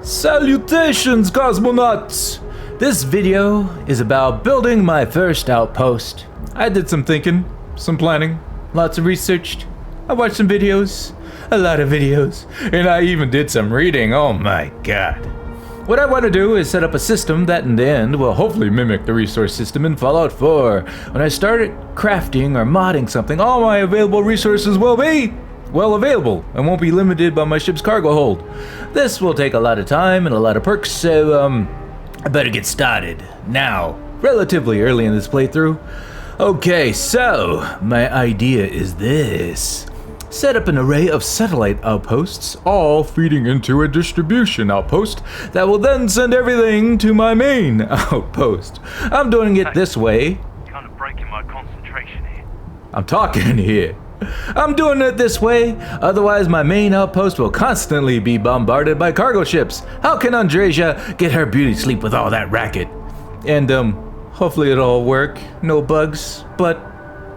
Salutations Cosmonauts! This video is about building my first outpost. I did some thinking, some planning, lots of research. I watched some videos, a lot of videos, and I even did some reading, oh my god. What I want to do is set up a system that in the end will hopefully mimic the resource system in Fallout 4. When I start crafting or modding something, all my available resources will be well available and won't be limited by my ship's cargo hold. This will take a lot of time and a lot of perks, so I better get started now, relatively early in this playthrough. Okay, so my idea is this. Set up an array of satellite outposts, all feeding into a distribution outpost that will then send everything to my main outpost. I'm doing it this way. Kind of breaking my concentration here. I'm talking here. I'm doing it this way, otherwise my main outpost will constantly be bombarded by cargo ships. How can Andreja get her beauty sleep with all that racket? And hopefully it'll all work, no bugs, but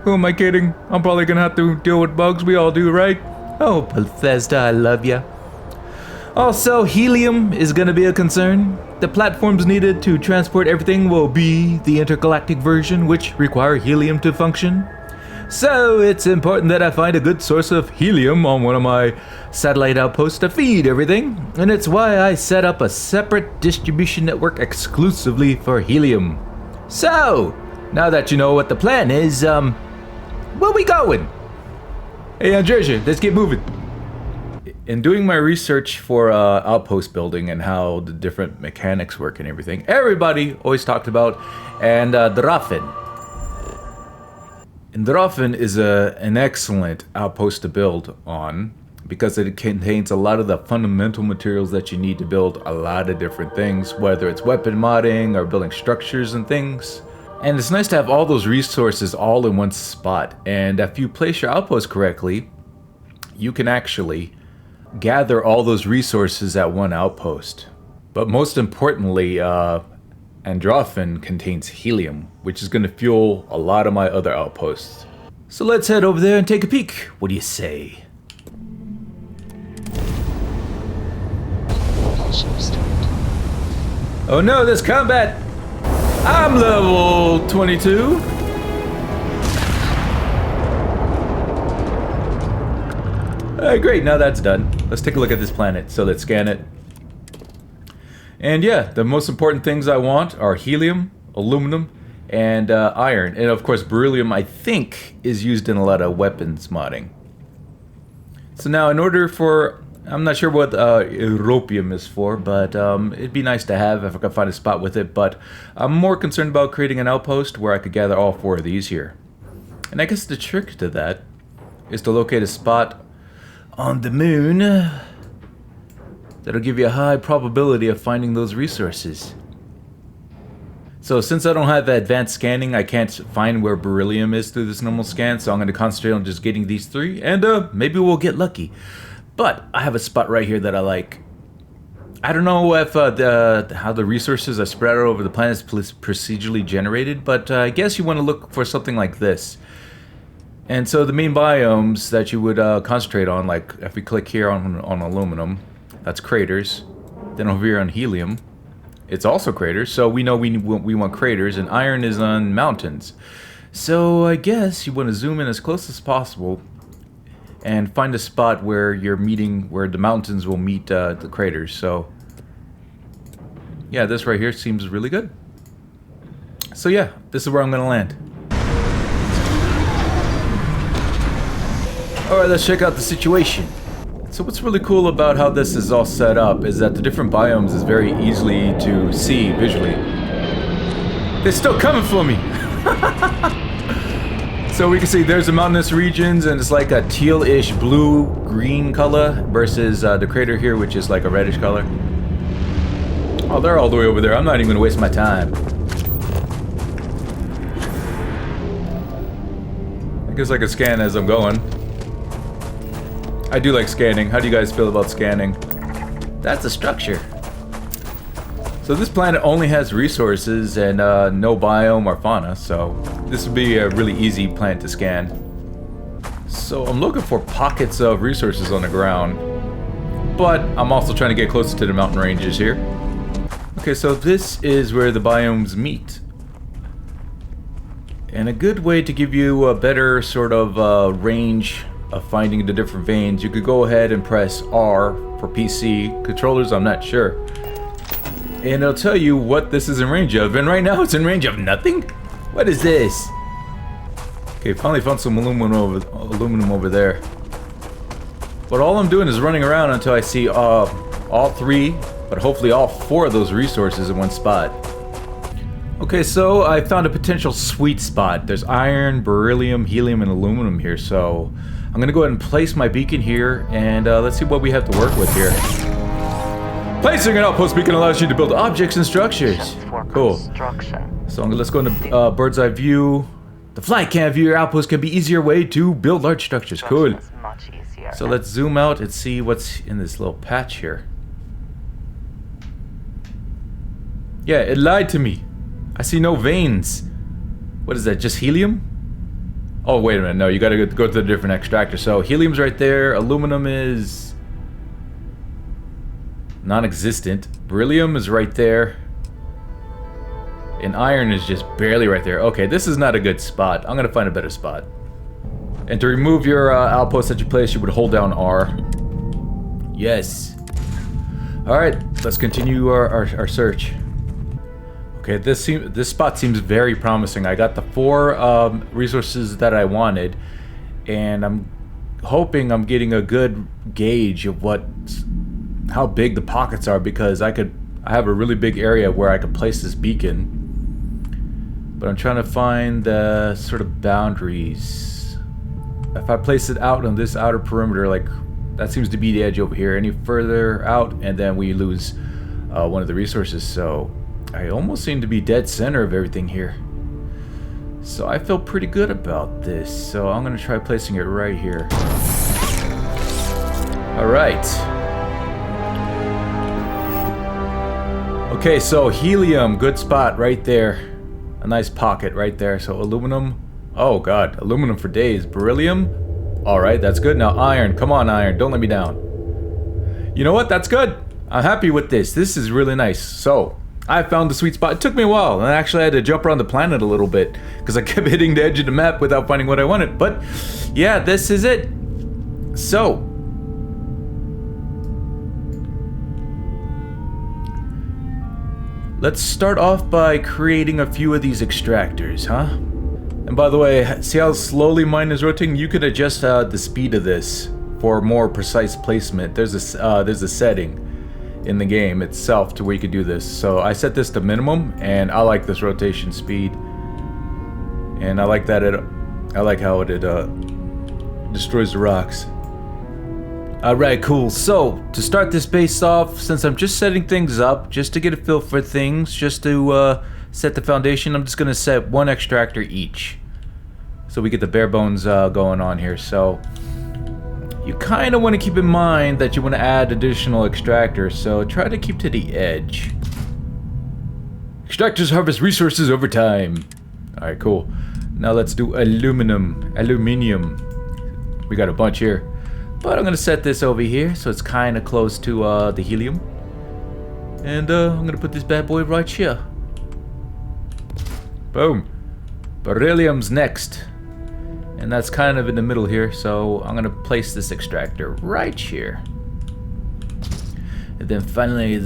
who am I kidding? I'm probably gonna have to deal with bugs, we all do, right? Oh, Bethesda, I love ya. Also, helium is gonna be a concern. The platforms needed to transport everything will be the intergalactic version, which require helium to function. So it's important that I find a good source of helium on one of my satellite outposts to feed everything, and it's why I set up a separate distribution network exclusively for helium. So, now that you know what the plan is, where we going? Hey Andreja, let's get moving. In doing my research for outpost building and how the different mechanics work and everything, everybody always talked about Drafen. And Drafen is an excellent outpost to build on because it contains a lot of the fundamental materials that you need to build a lot of different things, whether it's weapon modding or building structures and things. And it's nice to have all those resources all in one spot. And if you place your outpost correctly, you can actually gather all those resources at one outpost. But most importantly, Androfen contains helium, which is going to fuel a lot of my other outposts. So let's head over there and take a peek. What do you say? Oh no, there's combat! I'm level 22. Alright, great, now that's done. Let's take a look at this planet. So let's scan it. And yeah, the most important things I want are helium, aluminum, and iron. And of course, beryllium, I think, is used in a lot of weapons modding. So now, in order for... I'm not sure what europium is for, but it'd be nice to have if I could find a spot with it. But I'm more concerned about creating an outpost where I could gather all four of these here. And I guess the trick to that is to locate a spot on the moon that'll give you a high probability of finding those resources. So since I don't have advanced scanning, I can't find where beryllium is through this normal scan, so I'm going to concentrate on just getting these three, and maybe we'll get lucky. But I have a spot right here that I like. I don't know if how the resources are spread out over the planet is procedurally generated, but I guess you want to look for something like this. And so the main biomes that you would concentrate on, like if we click here on aluminum, that's craters. Then over here on helium, it's also craters. So we know we want craters, and iron is on mountains. So I guess you want to zoom in as close as possible and find a spot where you're meeting, where the mountains will meet the craters. So yeah, this right here seems really good. So yeah, this is where I'm gonna land. All right, let's check out the situation. So what's really cool about how this is all set up is that the different biomes is very easily to see visually. They're still coming for me! So we can see there's the mountainous regions, and it's like a teal-ish blue-green color versus the crater here, which is like a reddish color. Oh, they're all the way over there. I'm not even gonna waste my time. I guess I can scan as I'm going. I do like scanning. How do you guys feel about scanning? That's a structure. So this planet only has resources and no biome or fauna, so this would be a really easy planet to scan. So I'm looking for pockets of resources on the ground. but I'm also trying to get closer to the mountain ranges here. Okay, so this is where the biomes meet. And a good way to give you a better sort of range of finding the different veins, you could go ahead and press R for PC controllers, I'm not sure. And it'll tell you what this is in range of, and right now it's in range of nothing? What is this? Okay, finally found some aluminum over there. But all I'm doing is running around until I see all 3, but hopefully all 4 of those resources in one spot. Okay, so I found a potential sweet spot. There's iron, beryllium, helium, and aluminum here, so I'm gonna go ahead and place my beacon here, and let's see what we have to work with here. Placing an outpost beacon allows you to build objects and structures. Cool. So let's go into bird's eye view. The flight cam view your outpost can be easier way to build large structures. Cool. So let's zoom out and see what's in this little patch here. Yeah, it lied to me. I see no veins. What is that, just helium? Oh, wait a minute, no, you gotta go to the different extractor. So helium's right there, aluminum is non-existent, beryllium is right there, and iron is just barely right there. Okay, this is not a good spot. I'm gonna find a better spot. And to remove your outpost that you place, you would hold down R. Yes. Alright, let's continue our search. Okay, this spot seems very promising. I got the 4 resources that I wanted, and I'm hoping I'm getting a good gauge of how big the pockets are, because I have a really big area where I could place this beacon. But I'm trying to find the sort of boundaries. If I place it out on this outer perimeter, like that seems to be the edge over here. Any further out, and then we lose one of the resources. So I almost seem to be dead center of everything here. So I feel pretty good about this. So I'm gonna try placing it right here. Alright. Okay, so helium, good spot right there. A nice pocket right there. So aluminum, oh god, aluminum for days. Beryllium, alright, that's good. Now iron, come on iron, don't let me down. You know what, that's good. I'm happy with this. This is really nice. So I found the sweet spot. It took me a while, and I actually had to jump around the planet a little bit because I kept hitting the edge of the map without finding what I wanted. But yeah, this is it. So let's start off by creating a few of these extractors, huh? And by the way, see how slowly mine is rotating? You could adjust the speed of this for more precise placement. There's a setting in the game itself to where you could do this. So I set this to minimum, and I like this rotation speed. And I like that I like how it destroys the rocks. Alright, cool. So to start this base off, since I'm just setting things up, just to get a feel for things, just to set the foundation, I'm just gonna set 1 extractor each. So we get the bare bones going on here. So you kind of want to keep in mind that you want to add additional extractors, so try to keep to the edge. Extractors harvest resources over time. Alright, cool. Now let's do aluminium. We got a bunch here. But I'm going to set this over here, so it's kind of close to the helium. And I'm going to put this bad boy right here. Boom. Beryllium's next. And that's kind of in the middle here, so I'm gonna place this extractor right here. And then finally,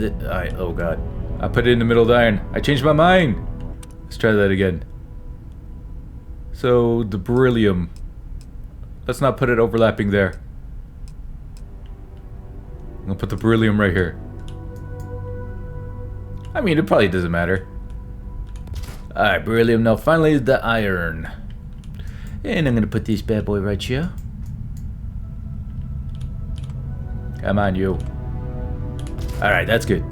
oh god, I put it in the middle of the iron. I changed my mind. Let's try that again. So the beryllium, let's not put it overlapping there. I'm gonna put the beryllium right here. I mean, it probably doesn't matter. Alright, beryllium. Now finally the iron. And I'm gonna put this bad boy right here. Come on, you. Alright, that's good.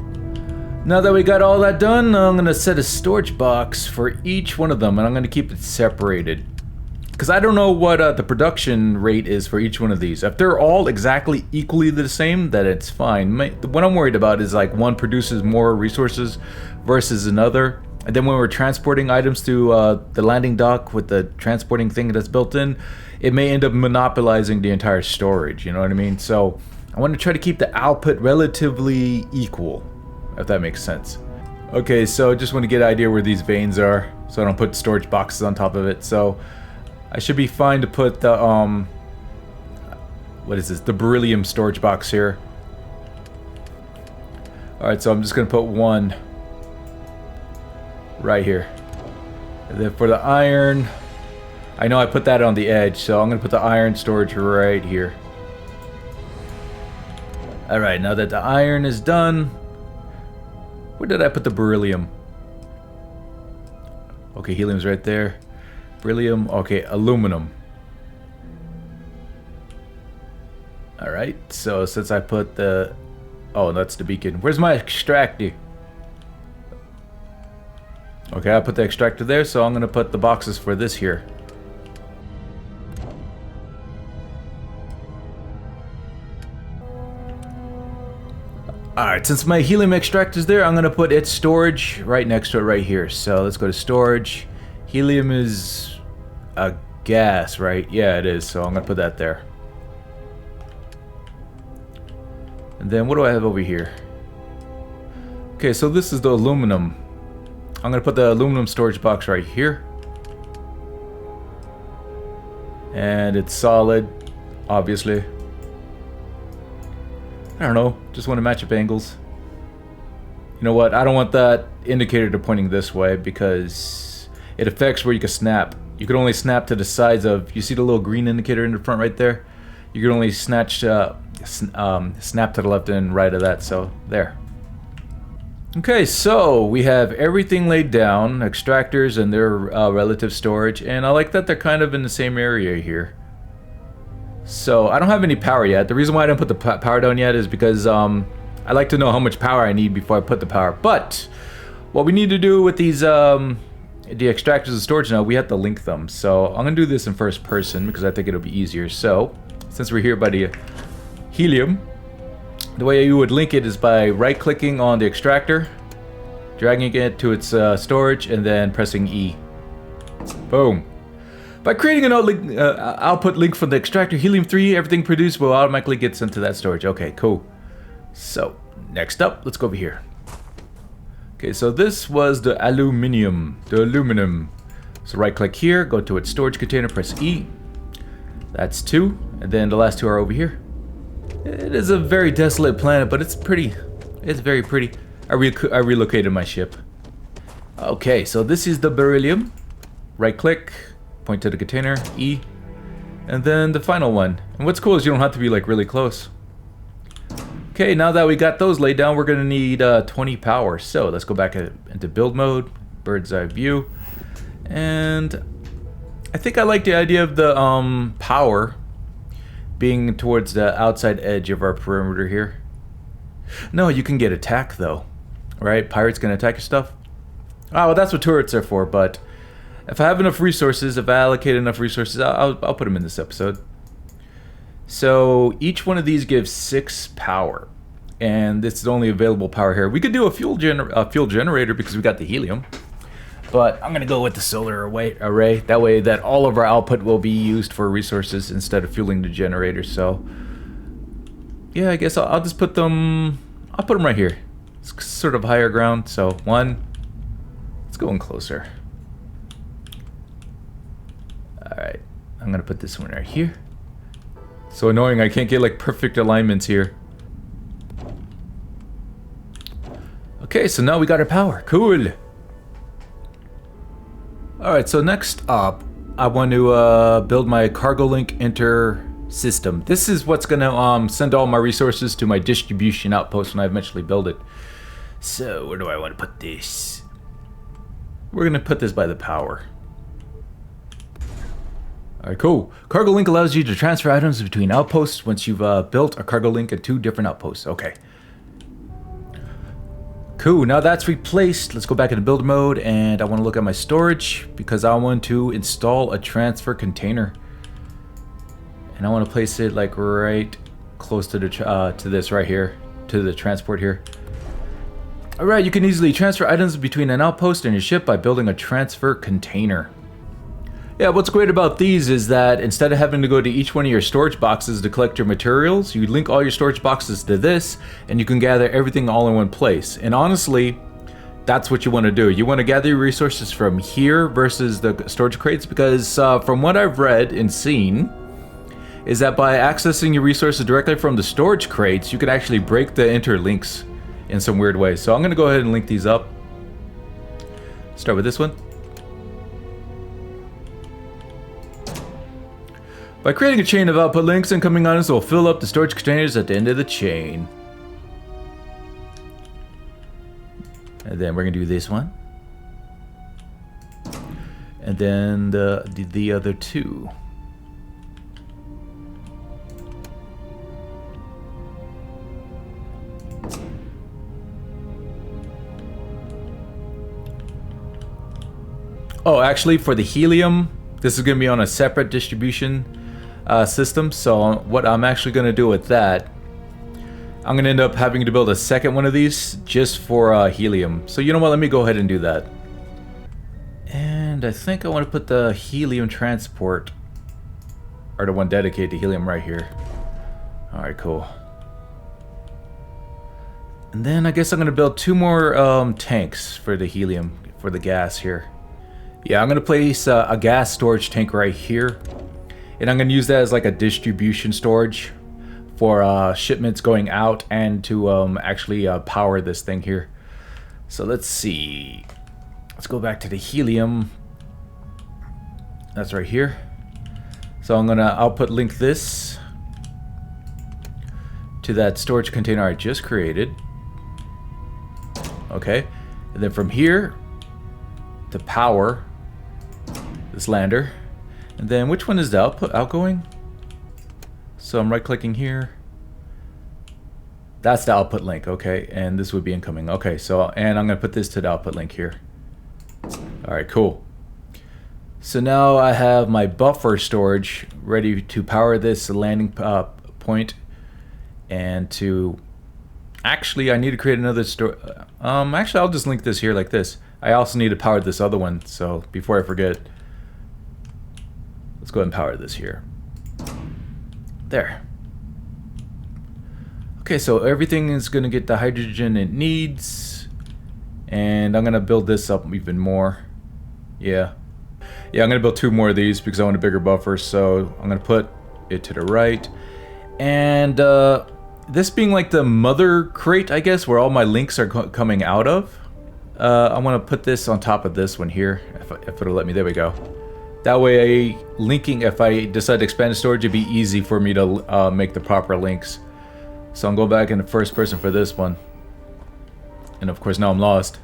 Now that we got all that done, I'm gonna set a storage box for each one of them, and I'm gonna keep it separated. Because I don't know what the production rate is for each one of these. If they're all exactly equally the same, then it's fine. What I'm worried about is like one produces more resources versus another. And then when we're transporting items to the landing dock with the transporting thing that's built in, it may end up monopolizing the entire storage, you know what I mean? So I want to try to keep the output relatively equal, if that makes sense. Okay, so I just want to get an idea where these veins are, so I don't put storage boxes on top of it. So I should be fine to put the what is this? The beryllium storage box here. All right, so I'm just gonna put one right here. And then for the iron, I know I put that on the edge, so I'm gonna put the iron storage right here. All right, now that the iron is done, where did I put the beryllium? Okay, helium's right there. Beryllium, okay, aluminum. Alright, so since I put the... Oh, that's the beacon. Where's my extractor? Okay, I put the extractor there, so I'm going to put the boxes for this here. Alright, since my helium extractor is there, I'm going to put its storage right next to it right here. So let's go to storage. Helium is a gas, right? Yeah, it is, so I'm going to put that there. And then what do I have over here? Okay, so this is the aluminum. I'm going to put the aluminum storage box right here. And it's solid, obviously. I don't know, just want to match up angles. You know what, I don't want that indicator to pointing this way because it affects where you can snap. You can only snap to the sides of, you see the little green indicator in the front right there? You can only snap to the left and right of that, so there. Okay, so we have everything laid down, extractors and their relative storage, and I like that they're kind of in the same area here. So I don't have any power yet. The reason why I didn't put the power down yet is because I like to know how much power I need before I put the power. But what we need to do with these the extractors and storage now, we have to link them. So I'm gonna do this in first person because I think it'll be easier. So since we're here by the helium, the way you would link it is by right-clicking on the extractor, dragging it to its storage, and then pressing E. Boom. By creating an output link from the extractor, helium-3, everything produced will automatically get sent to that storage. Okay, cool. So, next up, let's go over here. Okay, so this was the aluminum. So right-click here, go to its storage container, press E. That's 2, and then the last 2 are over here. It is a very desolate planet, but it's pretty. It's very pretty. I relocated my ship. Okay, so this is the beryllium. Right-click. Point to the container, E, and then the final one. And what's cool is you don't have to be like really close. Okay, now that we got those laid down, we're gonna need 20 power. So let's go back into build mode, bird's eye view, and I think I like the idea of the power being towards the outside edge of our perimeter here. No, you can get attack though, right? Pirates can attack your stuff. Oh, well, that's what turrets are for, but if I have enough resources, if I allocate enough resources, I'll put them in this episode. So each one of these gives 6 power, and this is the only available power here. We could do a fuel generator because we got the helium, but I'm gonna go with the solar array. That way, that all of our output will be used for resources instead of fueling the generator. So yeah, I guess I'll just put them. I'll put them right here. It's sort of higher ground. So 1. Let's go in closer. Alright, I'm gonna put this one right here. So annoying, I can't get like perfect alignments here. Okay, so now we got our power. Cool. Alright, so next up, I want to build my cargo link enter system. This is what's gonna send all my resources to my distribution outpost when I eventually build it. So where do I want to put this? We're gonna put this by the power. Alright, cool. Cargo link allows you to transfer items between outposts once you've built a cargo link at 2 different outposts. Okay. Cool, now that's replaced. Let's go back into build mode, and I want to look at my storage because I want to install a transfer container. And I want to place it like right close to the to this right here, to the transport here. Alright, you can easily transfer items between an outpost and your ship by building a transfer container. Yeah, what's great about these is that instead of having to go to each one of your storage boxes to collect your materials, you link all your storage boxes to this, and you can gather everything all in one place. And honestly, that's what you want to do. You want to gather your resources from here versus the storage crates, because from what I've read and seen, is that by accessing your resources directly from the storage crates, you can actually break the interlinks in some weird ways. So I'm going to go ahead and link these up. Start with this one. By creating a chain of output links, incoming items will fill up the storage containers at the end of the chain. And then we're going to do this one. And then the other two. Oh, actually, for the helium, this is going to be on a separate distribution system. So what I'm actually going to do with that, I'm going to end up having to build a second one of these just for helium. So you know what, let me go ahead and do that. And I think I want to put the helium transport, or the one dedicated to helium, right here. Alright, cool. And then I guess I'm going to build two more tanks for the helium, for the gas here. Yeah, I'm going to place a gas storage tank right here. And I'm going to use that as like a distribution storage for shipments going out and to actually power this thing here. So let's see. Let's go back to the helium. That's right here. So I'm going to output link this to that storage container I just created. Okay. And then from here to power this lander. And then which one is the outgoing? So I'm right clicking here. That's the output link, okay, and this would be incoming. Okay, so, and I'm gonna put this to the output link here. Alright, cool. So now I have my buffer storage ready to power this landing point, and to, actually I need to create another actually I'll just link this here like this. I also need to power this other one, so before I forget, let's go ahead and power this here. There. Okay, so everything is going to get the hydrogen it needs. And I'm going to build this up even more. Yeah. Yeah, I'm going to build two more of these because I want a bigger buffer. So I'm going to put it to the right. And this being like the mother crate, I guess, where all my links are coming out of. I want to put this on top of this one here. If it'll let me. There we go. That way, linking, if I decide to expand the storage, it'd be easy for me to make the proper links. So I'm going back in the first person for this one. And of course, now I'm lost.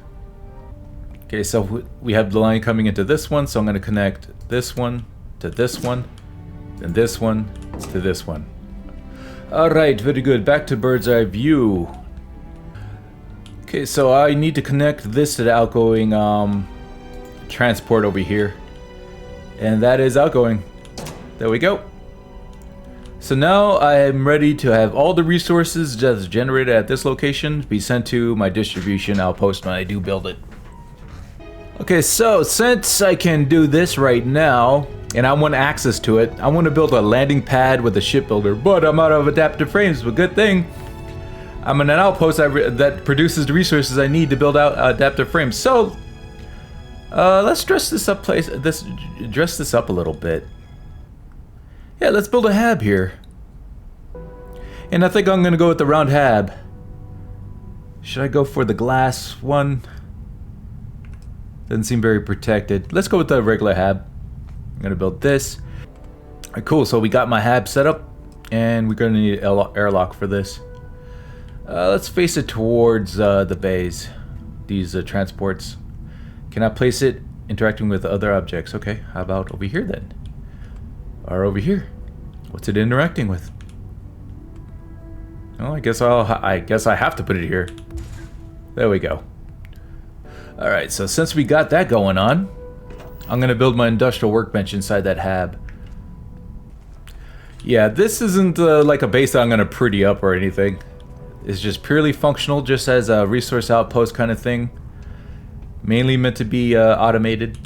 Okay, so we have the line coming into this one, so I'm going to connect this one to this one, then this one to this one. Alright, very good. Back to bird's eye view. Okay, so I need to connect this to the outgoing transport over here. And that is outgoing. There we go. So now I am ready to have all the resources that's generated at this location be sent to my distribution outpost when I do build it. Okay, so since I can do this right now, and I want access to it, I want to build a landing pad with a shipbuilder, but I'm out of adaptive frames, but good thing I'm in an outpost that produces the resources I need to build out adaptive frames. So let's dress this up a little bit. Yeah, let's build a hab here. And I think I'm gonna go with the round hab. Should I go for the glass one? Doesn't seem very protected. Let's go with the regular hab. I'm gonna build this. Alright, cool, so we got my hab set up, and we're gonna need an airlock for this. Let's face it towards the bays. These transports. Can I place it interacting with other objects? Okay, how about over here then? Or over here? What's it interacting with? Well, I guess I have to put it here. There we go. All right, so since we got that going on, I'm gonna build my industrial workbench inside that hab. Yeah, this isn't like a base that I'm gonna pretty up or anything. It's just purely functional, just as a resource outpost kind of thing. Mainly meant to be automated.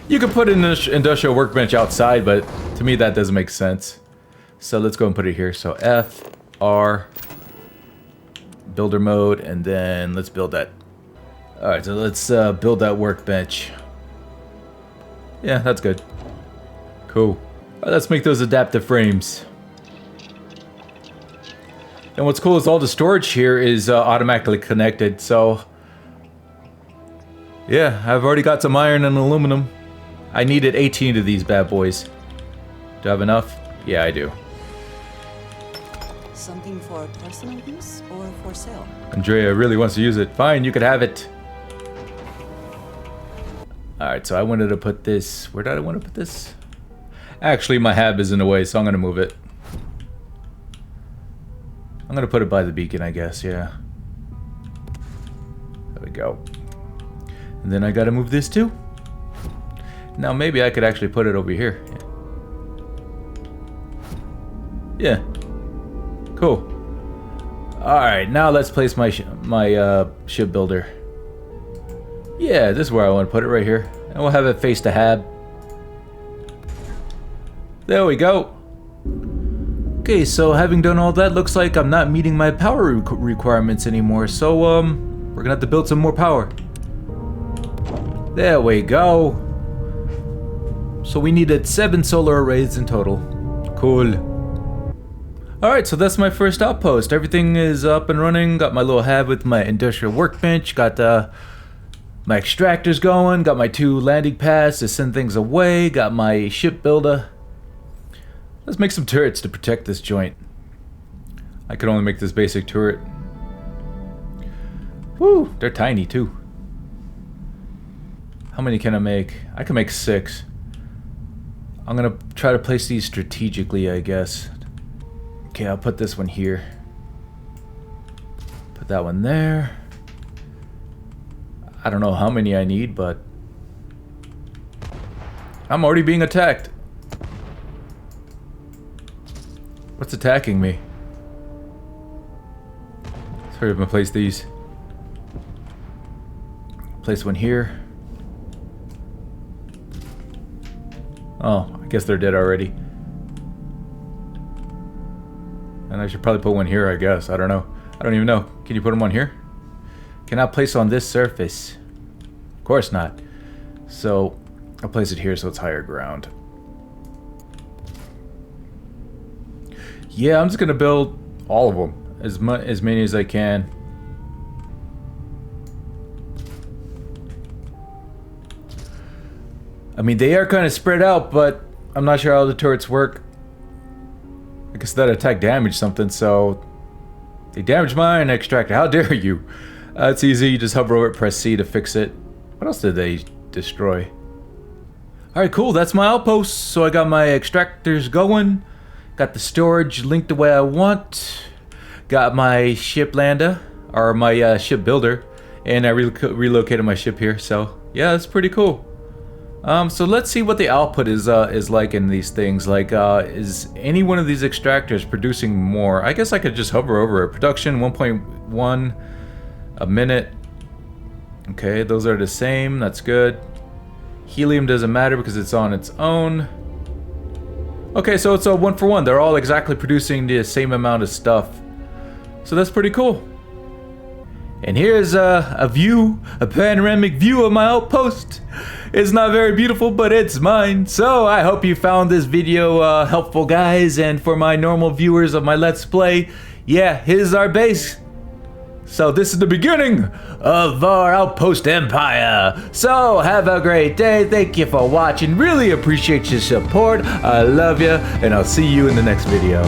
You could put an industrial workbench outside, but to me that doesn't make sense. So let's go and put it here. So F, R, builder mode, and then let's build that. Alright, so let's build that workbench. Yeah, that's good. Cool. Alright, let's make those adaptive frames. And what's cool is all the storage here is automatically connected, so... yeah, I've already got some iron and aluminum. I needed 18 of these bad boys. Do I have enough? Yeah, I do. Something for personal use or for sale? Andrea really wants to use it. Fine, you could have it. Alright, so I wanted to put this... where did I want to put this? Actually, my hab is in the way, so I'm going to move it. I'm going to put it by the beacon, I guess, yeah. There we go. And then I got to move this too. Now maybe I could actually put it over here. Yeah. Cool. Alright, now let's place my ship builder. Yeah, this is where I want to put it, right here. And we'll have it face the hab. There we go. Okay, so having done all that, looks like I'm not meeting my power requirements anymore. So, we're gonna have to build some more power. There we go. So we needed 7 solar arrays in total. Cool. Alright, so that's my first outpost. Everything is up and running. Got my little hab with my industrial workbench. Got my extractors going. Got my 2 landing pads to send things away. Got my ship builder. Let's make some turrets to protect this joint. I could only make this basic turret. Woo, they're tiny too. How many can I make? I can make 6. I'm gonna try to place these strategically, I guess. Okay, I'll put this one here. Put that one there. I don't know how many I need, but... I'm already being attacked. What's attacking me? Let's hurry up and place these. Place one here. Oh, I guess they're dead already. And I should probably put one here, I guess. I don't know. I don't even know. Can you put them on here? Cannot place on this surface. Of course not. So, I'll place it here so it's higher ground. Yeah, I'm just gonna build all of them. As many as I can. I mean, they are kind of spread out, but I'm not sure how the turrets work. I guess that attack damaged something, so... They damaged my iron extractor. How dare you? It's easy. You just hover over it, press C to fix it. What else did they destroy? Alright, cool. That's my outpost. So I got my extractors going. Got the storage linked the way I want. Got my ship lander, or my ship builder. And I relocated my ship here, so... Yeah, that's pretty cool. So let's see what the output is like in these things. Like, is any one of these extractors producing more? I guess I could just hover over it. Production 1.1 a minute. Okay, those are the same. That's good. Helium doesn't matter because it's on its own. Okay, so it's a 1 for 1. They're all exactly producing the same amount of stuff. So that's pretty cool. And here's a view, a panoramic view of my outpost. It's not very beautiful, but it's mine. So I hope you found this video helpful, guys. And for my normal viewers of my Let's Play, yeah, here's our base. So this is the beginning of our outpost empire. So have a great day. Thank you for watching. Really appreciate your support. I love you, and I'll see you in the next video.